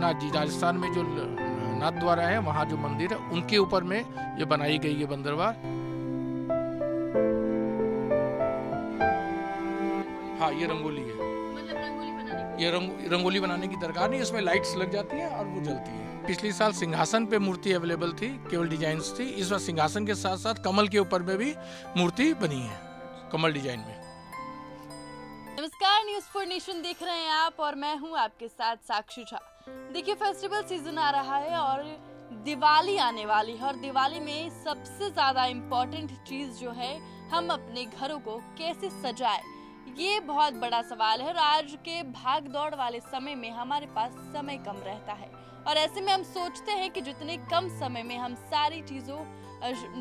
नाथ जी, राजस्थान में जो नाथ द्वारा है वहाँ जो मंदिर है उनके ऊपर में ये बनाई गई है बंदरवार। हाँ, ये रंगोली है। मतलब रंगोली बनाने ये रंगोली बनाने की दरकार नहीं, इसमें लाइट्स लग जाती है और वो जलती है। पिछले साल सिंहासन पे मूर्ति अवेलेबल थी, केवल डिजाइन्स थी। इस बार सिंहासन के साथ साथ कमल के ऊपर में भी मूर्ति बनी है, कमल डिजाइन में। नमस्कार, न्यूज़ फॉर नेशन देख रहे हैं आप और मैं हूं आपके साथ साक्षी झा। देखिए, फेस्टिवल सीजन आ रहा है और दिवाली आने वाली है और दिवाली में सबसे ज्यादा इम्पोर्टेंट चीज जो है, हम अपने घरों को कैसे सजाएं, ये बहुत बड़ा सवाल है। और आज के भाग दौड़ वाले समय में हमारे पास समय कम रहता है और ऐसे में हम सोचते हैं कि जितने कम समय में हम सारी चीजों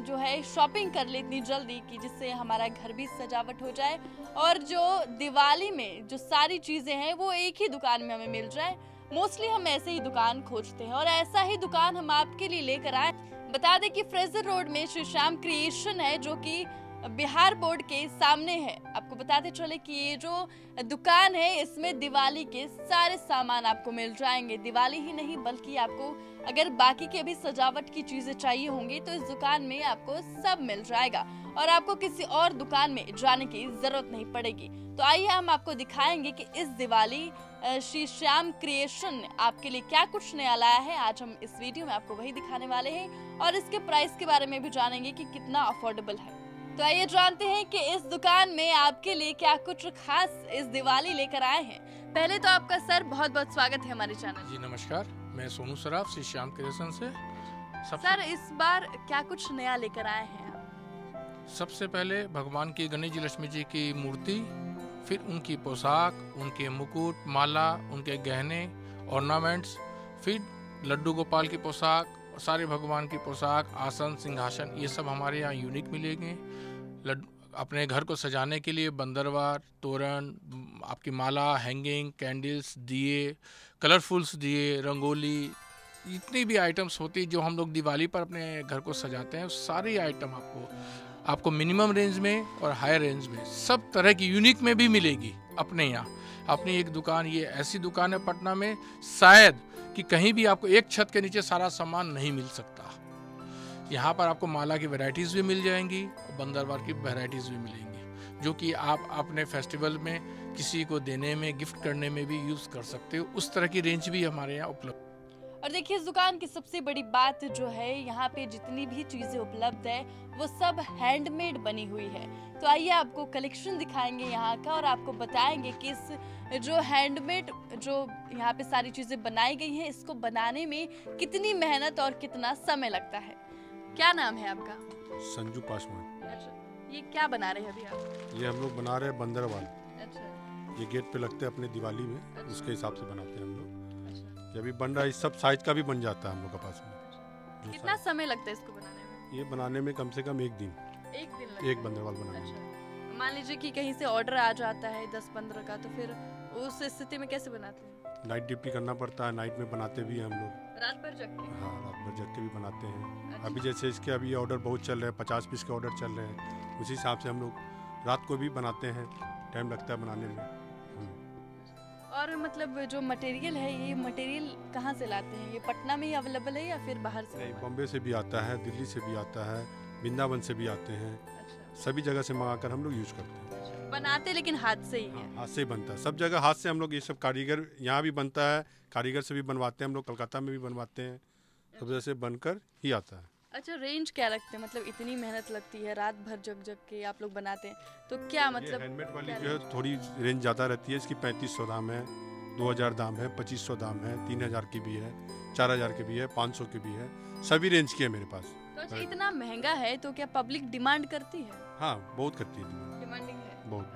जो है शॉपिंग कर ले इतनी जल्दी कि जिससे हमारा घर भी सजावट हो जाए और जो दिवाली में जो सारी चीजें हैं वो एक ही दुकान में हमें मिल जाए। मोस्टली हम ऐसे ही दुकान खोजते हैं और ऐसा ही दुकान हम आपके लिए लेकर आए। बता दें कि फ्रेजर रोड में श्री श्याम क्रिएशन है जो कि बिहार बोर्ड के सामने है। आपको बताते चले कि ये जो दुकान है इसमें दिवाली के सारे सामान आपको मिल जाएंगे। दिवाली ही नहीं बल्कि आपको अगर बाकी के भी सजावट की चीजें चाहिए होंगी तो इस दुकान में आपको सब मिल जाएगा और आपको किसी और दुकान में जाने की जरूरत नहीं पड़ेगी। तो आइए हम आपको दिखाएंगे कि इस दिवाली श्री श्याम क्रिएशन आपके लिए क्या कुछ नया लाया है। आज हम इस वीडियो में आपको वही दिखाने वाले हैं और इसके प्राइस के बारे में भी जानेंगे कि कितना अफोर्डेबल है। तो आइए जानते हैं कि इस दुकान में आपके लिए क्या कुछ खास इस दिवाली लेकर आए हैं। पहले तो आपका सर बहुत बहुत स्वागत है हमारे चैनल। जी नमस्कार, मैं सोनू सराफ श्री श्याम क्रिएशन से। सर, इस बार क्या कुछ नया लेकर आए हैं आप? सबसे पहले भगवान की गणेश जी लक्ष्मी जी की मूर्ति, फिर उनकी पोशाक, उनके मुकुट, माला, उनके गहने, ऑर्नामेंट्स, फिर लड्डू गोपाल की पोशाक, सारे भगवान की पोशाक, आसन, सिंहासन, ये सब हमारे यहाँ यूनिक मिलेंगे। अपने घर को सजाने के लिए बंदरवार, तोरण, आपकी माला, हैंगिंग, कैंडल्स, दिए, कलरफुल्स दिए, रंगोली, इतनी भी आइटम्स होती जो हम लोग दिवाली पर अपने घर को सजाते हैं, सारी आइटम आपको मिनिमम रेंज में और हाई रेंज में सब तरह की यूनिक में भी मिलेगी अपने यहाँ। अपनी एक दुकान, ये ऐसी दुकान है पटना में शायद कि कहीं भी आपको एक छत के नीचे सारा सामान नहीं मिल सकता। यहाँ पर आपको माला की वैरायटीज़ भी मिल जाएंगी और बंदरवार की वैरायटीज़ भी मिलेंगी जो कि आप अपने फेस्टिवल में किसी को देने में, गिफ्ट करने में भी यूज़ कर सकते हो। उस तरह की रेंज भी हमारे यहाँ उपलब्ध। और देखिए, इस दुकान की सबसे बड़ी बात जो है, यहाँ पे जितनी भी चीजें उपलब्ध है वो सब हैंडमेड बनी हुई है। तो आइए आपको कलेक्शन दिखाएंगे यहाँ का और आपको बताएंगे कि इस जो हैंडमेड जो यहाँ पे सारी चीजें बनाई गई हैं, इसको बनाने में कितनी मेहनत और कितना समय लगता है। क्या नाम है आपका? संजू पासवान। अच्छा, ये क्या बना रहे हैं अभी आप? ये हम लोग बना रहे हैं बंदरवाल। अच्छा, ये गेट पे लगते हैं अपने दिवाली में। अच्छा। उसके हिसाब से बनाते हैं हम लोग। अच्छा। ये अभी बन रहा है, इस सब साइज का भी बन जाता है हम लोग के पास में। कितना समय लगता है इसको बनाने में? ये बनाने में कम से कम एक दिन लगता एक बंदरवाल बनाने में। अच्छा, मान लीजिए कि कहीं से ऑर्डर आ जाता है 10-15 का, तो फिर उस स्थिति में कैसे बनाते हैं? नाइट ड्यूटी करना पड़ता है, नाइट में बनाते भी हैं हम लोग। रात भर जग के? हाँ, रात भर जग के भी बनाते हैं। अच्छा। अभी जैसे इसके अभी ऑर्डर बहुत चल रहे हैं, 50 पीस के ऑर्डर चल रहे हैं, उसी हिसाब से हम लोग रात को भी बनाते हैं। टाइम लगता है बनाने में। और मतलब जो मटेरियल है, ये मटेरियल कहाँ से लाते हैं? ये पटना में ही अवेलेबल है या फिर बाहर से? नहीं, बॉम्बे से भी आता है, दिल्ली से भी आता है, वृंदावन से भी आते हैं। अच्छा। सभी जगह से मंगाकर हम लोग यूज करते हैं। बनाते लेकिन हाथ से ही है? हाथ से ही बनता है, सब जगह हाथ से हम लोग। ये सब कारीगर यहाँ भी बनता है, कारीगर से भी बनवाते हैं हम लोग, कलकत्ता में भी बनवाते हैं, सब जगह से बनकर ही आता है। अच्छा, रेंज क्या रखते हैं? मतलब इतनी मेहनत लगती है, रात भर जग जग के आप लोग बनाते हैं, तो क्या मतलब? हैंडमेड वाली जो है थोड़ी रेंज ज़्यादा रहती है। इसकी 3500 दाम है, 2000 दाम है, 2500 दाम है, 3000 की भी है, 4000 की भी है, 500 की भी है, सभी रेंज की है मेरे पास। तो अच्छा, इतना महंगा है तो क्या पब्लिक डिमांड करती है? हाँ, बहुत करती है डिमांडिंग है बहुत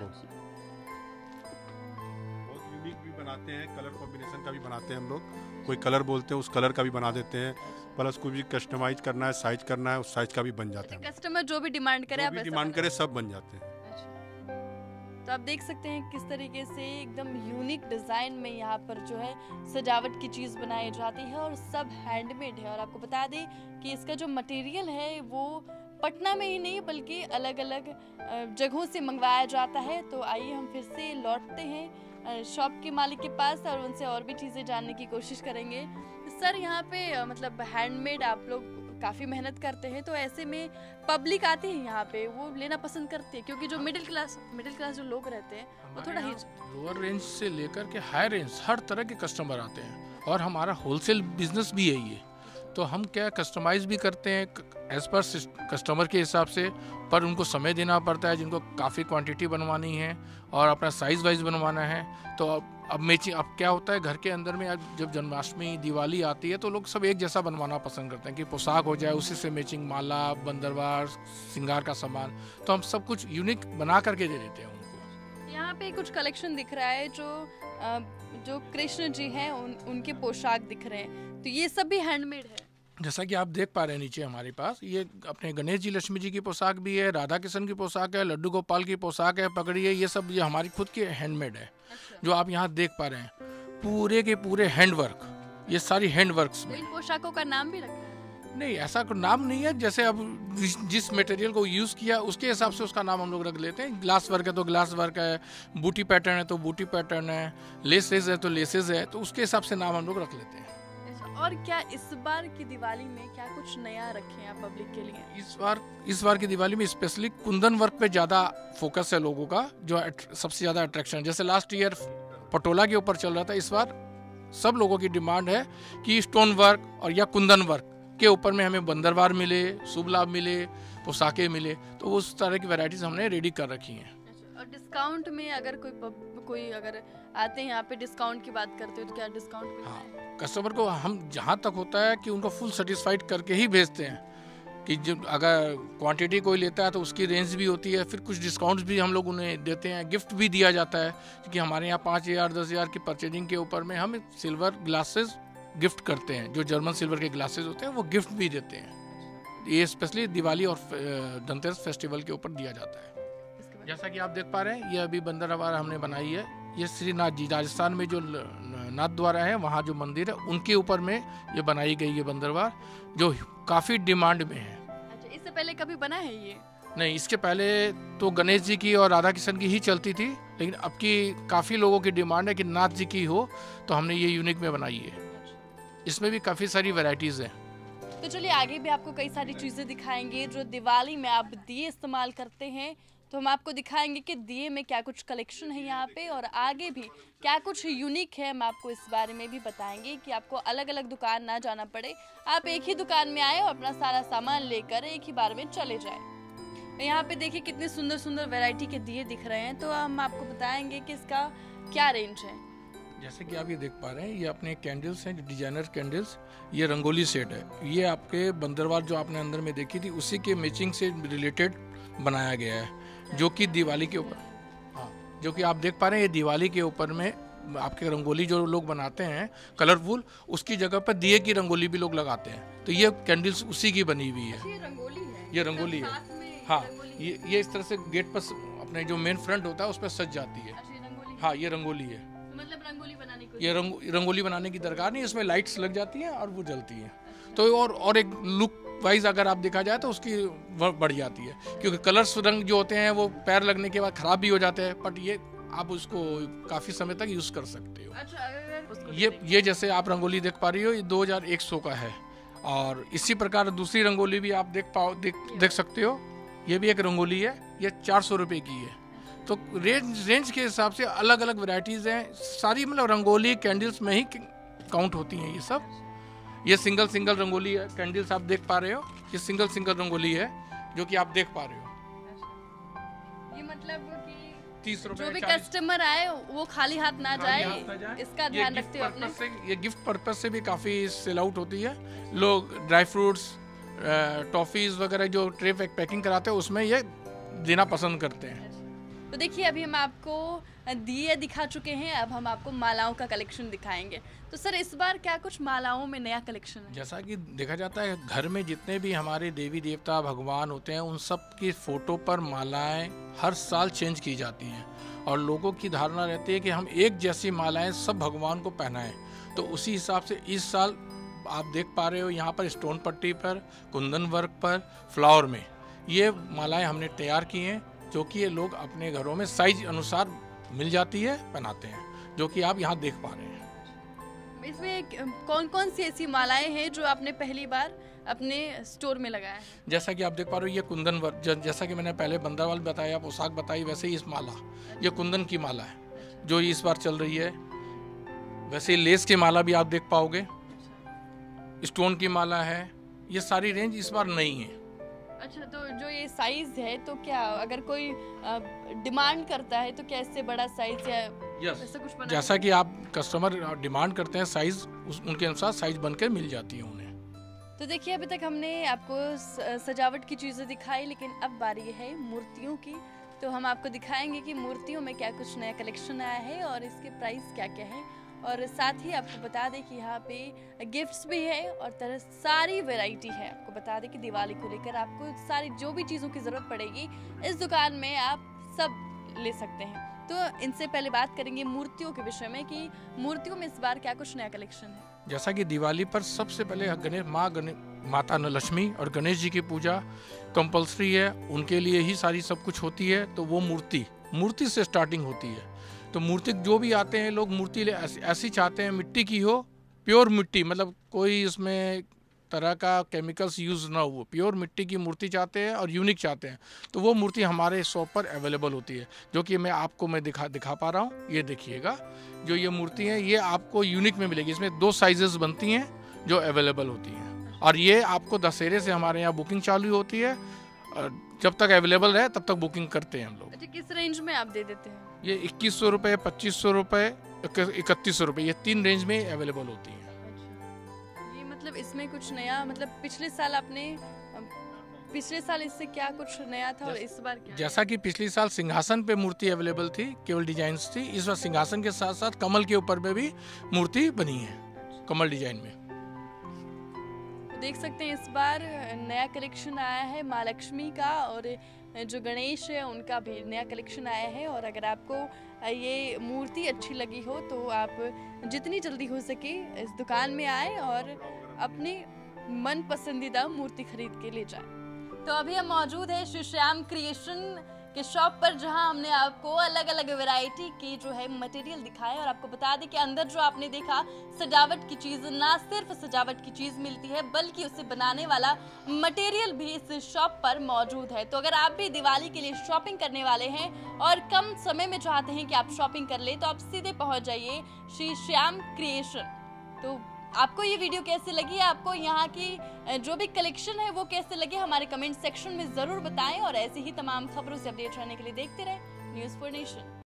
यूनिक भी बनाते हैं, कलर कॉम्बिनेशन का भी बनाते हैं हम लोग। कोई कलर बोलते हैं उस कलर का भी बना देते हैं, प्लस कोई भी कस्टमाइज करना है, साइज करना है, उस साइज का भी बन जाता है। कस्टमर जो भी डिमांड करे, जो आप भी वैसा डिमांड बना करे सब बन जाते हैं। तो आप देख सकते हैं किस तरीके से एकदम यूनिक डिजाइन में यहाँ पर जो है सजावट की चीज बनाई जाती है और सब हैंडमेड है। और आपको बता दें कि इसका जो मटेरियल है वो पटना में ही नहीं बल्कि अलग अलग जगहों से मंगवाया जाता है। तो आइए हम फिर से लौटते हैं शॉप के मालिक के पास और उनसे और भी चीज़ें जानने की कोशिश करेंगे। सर, यहाँ पे मतलब हैंडमेड आप लोग काफ़ी मेहनत करते हैं, तो ऐसे में पब्लिक आती है यहाँ पे, वो लेना पसंद करती है, क्योंकि जो मिडिल क्लास जो लोग रहते हैं वो थोड़ा लोअर रेंज से लेकर के हाई रेंज हर तरह के कस्टमर आते हैं, और हमारा होलसेल बिजनेस भी है ये। तो हम क्या कस्टमाइज भी करते हैं एज पर कस्टमर के हिसाब से, पर उनको समय देना पड़ता है, जिनको काफ़ी क्वांटिटी बनवानी है और अपना साइज़ वाइज बनवाना है। तो अब मैचिंग, अब क्या होता है घर के अंदर में, अब जब जन्माष्टमी दिवाली आती है तो लोग सब एक जैसा बनवाना पसंद करते हैं कि पोशाक हो जाए, उसी से मैचिंग माला, बंदरवार, श्रृंगार का सामान। तो हम सब कुछ यूनिक बना करके दे देते हैं उनको। यहाँ पे कुछ कलेक्शन दिख रहा है, जो कृष्ण जी हैं उनके पोशाक दिख रहे हैं, तो ये सब भी हैंडमेड है। जैसा कि आप देख पा रहे हैं नीचे हमारे पास ये अपने गणेश जी लक्ष्मी जी की पोशाक भी है, राधा कृष्ण की पोशाक है, लड्डू गोपाल की पोशाक है, पगड़ी है, ये सब ये हमारी खुद की हैंडमेड है। अच्छा। जो आप यहाँ देख पा रहे हैं पूरे के पूरे हैंडवर्क, ये सारी हैंडवर्क्स में। इन पोशाकों का नाम भी रखा है? नहीं, ऐसा कोई नाम नहीं है। जैसे अब जिस मटेरियल को यूज़ किया उसके हिसाब से उसका नाम हम लोग रख लेते हैं। ग्लास वर्क है तो ग्लास वर्क है, बूटी पैटर्न है तो बूटी पैटर्न है, लेसेज है तो लेसेज है, तो उसके हिसाब से नाम हम लोग रख लेते हैं। और क्या इस बार की दिवाली में क्या कुछ नया रखे हैं आप पब्लिक के लिए? इस बार की दिवाली में स्पेशली कुंदन वर्क पे ज़्यादा फोकस है लोगों का, जो सबसे ज़्यादा अट्रैक्शन। जैसे लास्ट ईयर पटोला के ऊपर चल रहा था, इस बार सब लोगों की डिमांड है कि स्टोन वर्क और या कुंदन वर्क के ऊपर में हमें बंदरवार मिले, शुभ लाभ मिले, पोशाकें मिले, तो उस तरह की वैरायटीज हमने रेडी कर रखी हैं। और डिस्काउंट में अगर कोई अगर आते हैं यहाँ पे, डिस्काउंट की बात करते हो तो क्या डिस्काउंट मिलता है? हाँ, कस्टमर को हम जहाँ तक होता है कि उनको फुल सेटिस्फाइड करके ही भेजते हैं कि जब अगर क्वांटिटी कोई लेता है तो उसकी रेंज भी होती है, फिर कुछ डिस्काउंट्स भी हम लोग उन्हें देते हैं, गिफ्ट भी दिया जाता है। क्योंकि हमारे यहाँ 5,000 10,000 की परचेजिंग के ऊपर में हम सिल्वर ग्लासेस गिफ्ट करते हैं, जो जर्मन सिल्वर के ग्लासेस होते हैं वो गिफ्ट भी देते हैं। ये स्पेशली दिवाली और धनतेरस फेस्टिवल के ऊपर दिया जाता है। जैसा कि आप देख पा रहे हैं ये अभी बंदरवार हमने बनाई है, ये श्रीनाथ जी राजस्थान में जो नाथ द्वारा है वहाँ जो मंदिर है उनके ऊपर में ये बनाई गई है बंदरवार, जो काफ़ी डिमांड में है। अच्छा, इससे पहले कभी बना है ये? नहीं, इसके पहले तो गणेश जी की और राधा कृष्ण की ही चलती थी, लेकिन अब की काफ़ी लोगों की डिमांड है कि नाथ जी की हो, तो हमने ये यूनिक में बनाई है। इसमें भी काफ़ी सारी वैरायटीज़ हैं। तो चलिए आगे भी आपको कई सारी चीज़ें दिखाएंगे। जो दिवाली में आप दिए इस्तेमाल करते हैं, तो हम आपको दिखाएंगे कि दिए में क्या कुछ कलेक्शन है यहाँ पे, और आगे भी क्या कुछ यूनिक है हम आपको इस बारे में भी बताएंगे कि आपको अलग अलग दुकान ना जाना पड़े, आप एक ही दुकान में आए और अपना सारा सामान लेकर एक ही बार में चले जाए। यहाँ पे देखिए कितने सुंदर सुंदर वैरायटी के दिए दिख रहे हैं, तो हम आपको बताएंगे कि इसका क्या रेंज है। जैसे कि आप ये देख पा रहे हैं ये अपने कैंडल्स हैं, डिजाइनर कैंडल्स, ये रंगोली सेट है। ये आपके बंदरवार जो आपने अंदर में देखी थी उसी के मैचिंग से रिलेटेड बनाया गया है, जो कि दिवाली के ऊपर, हाँ, जो कि आप देख पा रहे हैं ये दिवाली के ऊपर में आपके रंगोली जो लोग बनाते हैं कलरफुल, उसकी जगह पर दिए की रंगोली भी लोग लगाते हैं। तो ये कैंडल्स उसी की बनी हुई है। ये रंगोली है, हाँ। ये इस तरह से गेट पर अपने जो मेन फ्रंट होता है उस पर सज जाती है। हाँ, ये रंगोली है। मतलब रंगोली बनाने को ये रंगोली बनाने की दरकार नहीं, इसमें लाइट्स लग जाती हैं और वो जलती हैं। तो और एक लुक वाइज अगर आप देखा जाए तो उसकी बढ़ जाती है, क्योंकि कलर्स रंग जो होते हैं वो पैर लगने के बाद खराब भी हो जाते हैं, बट ये आप उसको काफ़ी समय तक यूज़ कर सकते हो। अच्छा, ये जैसे आप रंगोली देख पा रही हो, ये 2100 का है। और इसी प्रकार दूसरी रंगोली भी आप देख सकते हो, ये भी एक रंगोली है, ये 400 रुपये की है। तो रेंज के हिसाब से अलग अलग वैरायटीज़ हैं सारी, मतलब रंगोली कैंडल्स में ही काउंट होती हैं ये सब। ये सिंगल रंगोली है, कैंडल्स आप देख पा रहे हो, ये सिंगल रंगोली है जो कि आप देख पा रहे हो। ये मतलब कि 30 रुपये, जो भी कस्टमर आए वो खाली हाथ ना जाए, इसका ध्यान रखते हुए अपने ये गिफ्ट पर्पस से भी काफ़ी सेल आउट होती है। लोग ड्राई फ्रूट्स, टॉफीज़ वगैरह जो ट्रे पैकिंग कराते हैं उसमें ये देना पसंद करते हैं। तो देखिए अभी हम आपको दिए दिखा चुके हैं, अब हम आपको मालाओं का कलेक्शन दिखाएंगे। तो सर इस बार क्या कुछ मालाओं में नया कलेक्शन है? जैसा कि देखा जाता है घर में जितने भी हमारे देवी देवता भगवान होते हैं उन सब की फ़ोटो पर मालाएं हर साल चेंज की जाती हैं, और लोगों की धारणा रहती है कि हम एक जैसी मालाएं सब भगवान को पहनाएं। तो उसी हिसाब से इस साल आप देख पा रहे हो यहाँ पर स्टोन पट्टी पर, कुंदन वर्क पर, फ्लावर में ये मालाएं हमने तैयार की हैं, जो कि ये लोग अपने घरों में साइज अनुसार मिल जाती है, पहनाते हैं। जो कि आप यहाँ देख पा रहे हैं। इसमें कौन कौन सी ऐसी मालाएं हैं जो आपने पहली बार अपने स्टोर में लगाया है? जैसा कि आप देख पा रहे हो, ये कुंदन वर्क, जैसा कि मैंने पहले बंदरवाल बताया, पोशाक बताई, वैसे ही इस माला, ये कुंदन की माला है जो इस बार चल रही है। वैसे लेस की माला भी आप देख पाओगे, स्टोन की माला है। ये सारी रेंज इस बार नई है। अच्छा, तो जो ये साइज है, तो क्या अगर कोई डिमांड करता है तो क्या इससे बड़ा साइज या ऐसा कुछ बना? जैसा कि आप कस्टमर डिमांड करते हैं साइज, उनके अनुसार साइज बनकर मिल जाती है उन्हें। तो देखिए, अभी तक हमने आपको सजावट की चीज़ें दिखाई, लेकिन अब बारी है मूर्तियों की। तो हम आपको दिखाएंगे कि मूर्तियों में क्या कुछ नया कलेक्शन आया है और इसके प्राइस क्या क्या है। और साथ ही आपको बता दें कि यहाँ पे गिफ्ट्स भी है और तरह सारी वैरायटी है। आपको बता दें कि दिवाली को लेकर आपको सारी जो भी चीज़ों की ज़रूरत पड़ेगी इस दुकान में आप सब ले सकते हैं। तो इनसे पहले बात करेंगे मूर्तियों के विषय में कि मूर्तियों में इस बार क्या कुछ नया कलेक्शन है। जैसा कि दिवाली पर सबसे पहले माता लक्ष्मी और गणेश जी की पूजा कंपलसरी है, उनके लिए ही सारी सब कुछ होती है। तो वो मूर्ति से स्टार्टिंग होती है। तो मूर्ति जो भी आते हैं लोग, मूर्ति ऐसी चाहते हैं, मिट्टी की हो, प्योर मिट्टी, मतलब कोई इसमें तरह का केमिकल्स यूज़ ना हो, प्योर मिट्टी की मूर्ति चाहते हैं और यूनिक चाहते हैं। तो वो मूर्ति हमारे शॉप पर अवेलेबल होती है, जो कि मैं आपको दिखा पा रहा हूँ। ये देखिएगा, जो ये मूर्ति है ये आपको यूनिक में मिलेगी। इसमें 2 साइजेस बनती हैं जो अवेलेबल होती हैं, और ये आपको दशहरे से हमारे यहाँ बुकिंग चालू होती है। जब तक अवेलेबल रहे तब तक बुकिंग करते हैं हम लोग। अच्छा, किस रेंज में आप दे देते हैं? ये 2100 रुपये, 2500 रुपये, 3100 रुपये, ये 3 रेंज में अवेलेबल होती हैं। अच्छा, ये मतलब इसमें कुछ नया, मतलब पिछले साल इससे क्या कुछ नया था और इस बार क्या? जैसा कि पिछले साल सिंहासन पे मूर्ति अवेलेबल थी, केवल डिजाइन्स थी, इस बार सिंहासन के साथ साथ कमल के ऊपर में भी मूर्ति बनी है, कमल डिजाइन में। देख सकते हैं इस बार नया कलेक्शन आया है माँ लक्ष्मी का, और जो गणेश है उनका भी नया कलेक्शन आया है। और अगर आपको ये मूर्ति अच्छी लगी हो तो आप जितनी जल्दी हो सके इस दुकान में आए और अपनी मन पसंदीदा मूर्ति खरीद के ले जाए। तो अभी हम मौजूद है श्री श्याम क्रिएशन के शॉप पर, जहां हमने आपको अलग अलग वैरायटी की जो है मटेरियल दिखाए। और आपको बता दें कि अंदर जो आपने देखा सजावट की चीज़, ना सिर्फ सजावट की चीज़ मिलती है बल्कि उसे बनाने वाला मटेरियल भी इस शॉप पर मौजूद है। तो अगर आप भी दिवाली के लिए शॉपिंग करने वाले हैं और कम समय में चाहते हैं कि आप शॉपिंग कर ले, तो आप सीधे पहुँच जाइए श्री श्याम क्रिएशन। तो आपको ये वीडियो कैसे लगी, आपको यहाँ की जो भी कलेक्शन है वो कैसे लगे, हमारे कमेंट सेक्शन में ज़रूर बताएं। और ऐसे ही तमाम खबरों से अपडेट रहने के लिए देखते रहें न्यूज़4 नेशन।